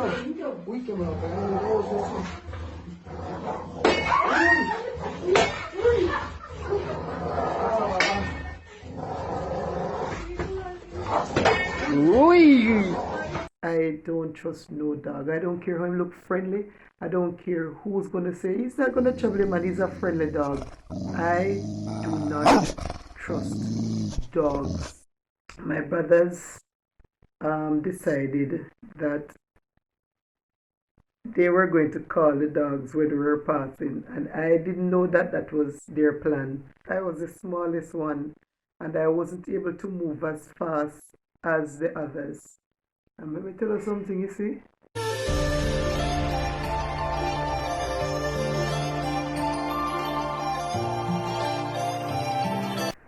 I don't trust no dog. I don't care how him look friendly. I don't care who's gonna say he's not gonna trouble him and he's a friendly dog. I do not trust dogs. My brothers decided that they were going to call the dogs when we were passing, and I didn't know that that was their plan. I was the smallest one, and I wasn't able to move as fast as the others. And let me tell you something, you see?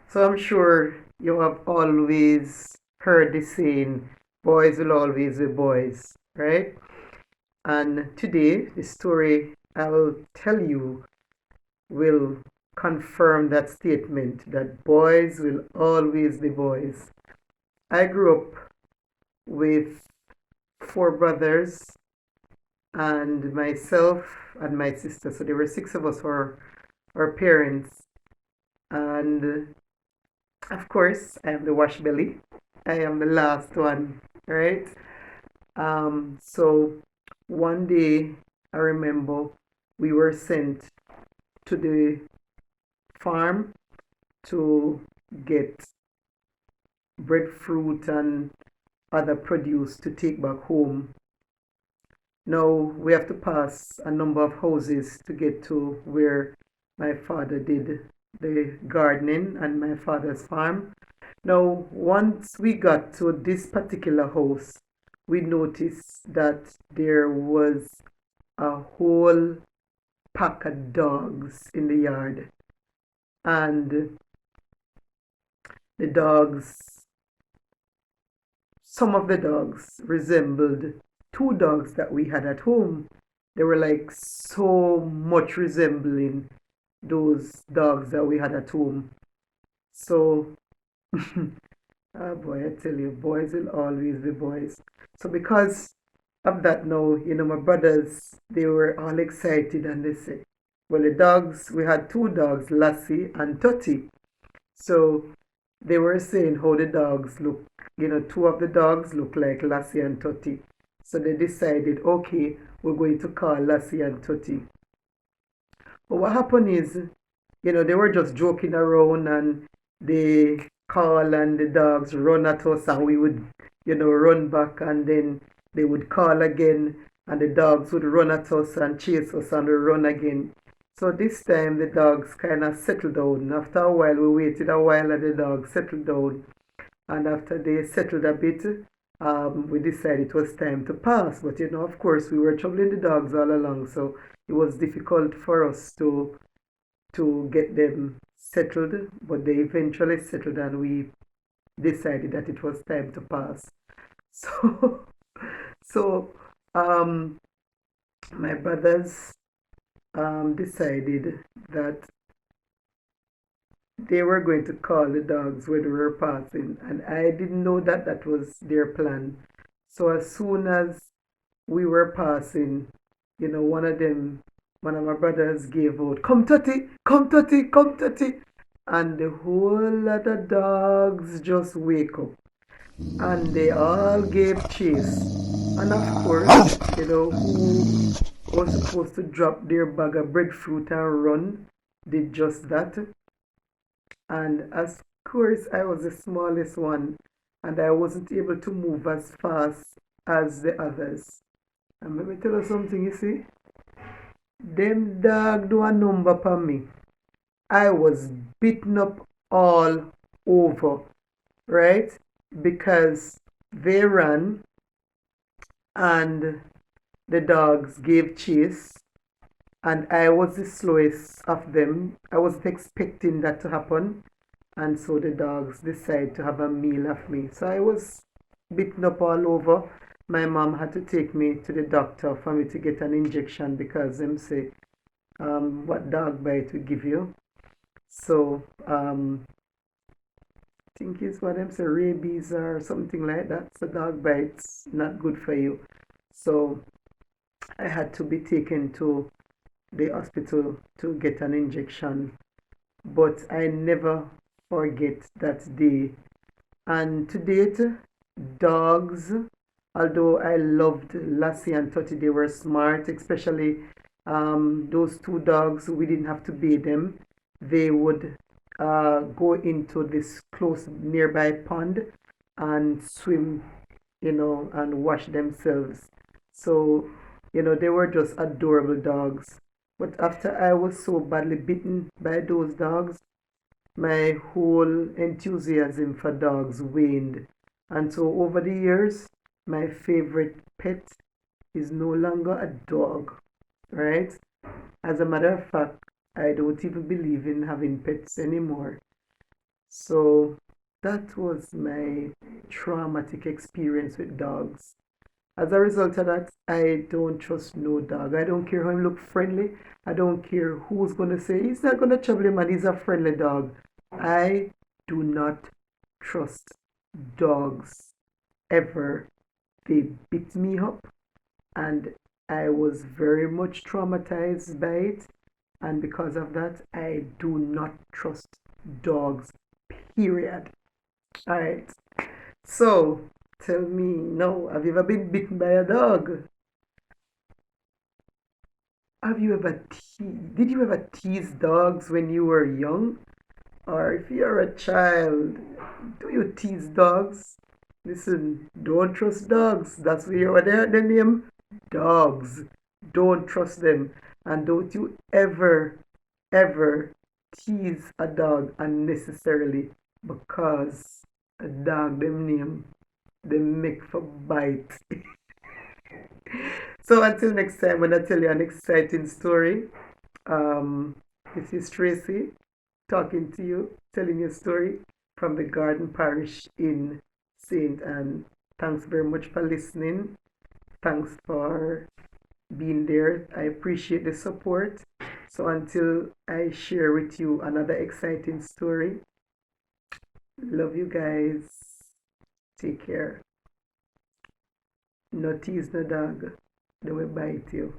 So I'm sure you have always heard the saying, boys will always be boys, right? And today, the story I will tell you will confirm that statement that boys will always be boys. I grew up with four brothers and myself and my sister. So there were six of us for our parents. And of course, I am the wash belly. I am the last one, right? So one day I remember we were sent to the farm to get breadfruit and other produce to take back home. Now we have to pass a number of houses to get to where my father did the gardening and my father's farm. Now, once we got to this particular house, we noticed that there was a whole pack of dogs in the yard, and the dogs, some of the dogs resembled two dogs that we had at home. They were like so much resembling those dogs that we had at home. So, oh boy, I tell you, boys will always be boys. So because of that now, my brothers, they were all excited and they said, well, the dogs, we had two dogs, Lassie and Totty. So they were saying how the dogs look, two of the dogs look like Lassie and Totty. So they decided, okay, we're going to call Lassie and Totty. But what happened is, they were just joking around and they call and the dogs run at us and we would, run back and then they would call again and the dogs would run at us and chase us and we run again. So this time the dogs kind of settled down. After a while, we waited a while and the dogs settled down. And after they settled a bit, we decided it was time to pass. But of course, we were troubling the dogs all along, so it was difficult for us to get them settled. But they eventually settled, and we decided that it was time to pass. So, so my brothers decided that they were going to call the dogs when we were passing, and I didn't know that that was their plan. So as soon as we were passing, one of my brothers gave out, "Come, Totty, come, Totty, come, Totty," and the whole lot of dogs just wake up, and they all gave chase. And of course, who was supposed to drop their bag of breadfruit and run, did just that. And of course, I was the smallest one, and I wasn't able to move as fast as the others. And let me tell you something, you see? Them dog do a number for me. I was beaten up all over, right? Because they ran and the dogs gave chase, and I was the slowest of them. I wasn't expecting that to happen, and so the dogs decided to have a meal of me. So I was beaten up all over. My mom had to take me to the doctor for me to get an injection because them say what dog bite will give you. So I think it's what them say rabies or something like that. So dog bites not good for you. So I had to be taken to the hospital to get an injection. But I never forget that day. And to date, dogs, although I loved Lassie and Totty, they were smart, especially those two dogs. We didn't have to bathe them. They would go into this close nearby pond and swim, and wash themselves. So, they were just adorable dogs. But after I was so badly bitten by those dogs, my whole enthusiasm for dogs waned. And so over the years, my favorite pet is no longer a dog, right? As a matter of fact, I don't even believe in having pets anymore. So that was my traumatic experience with dogs. As a result of that, I don't trust no dog. I don't care how he look friendly. I don't care who's gonna say he's not gonna trouble him and he's a friendly dog. I do not trust dogs ever. They beat me up and I was very much traumatized by it. And because of that, I do not trust dogs, period. Alright. So tell me, no, have you ever been bitten by a dog? Did you ever tease dogs when you were young? Or if you're a child, do you tease dogs? Listen, don't trust dogs. That's what they name dogs. Don't trust them. And don't you ever tease a dog unnecessarily because a dog them name they make for bite. So until next time, when I tell you an exciting story, um, this is Tracy talking to you, telling you a story from the Garden Parish in Saint Anne. Thanks very much for listening. Thanks for being there. I appreciate the support. So until I share with you another exciting story, love you guys. Take care. No tease no dog. They will bite you.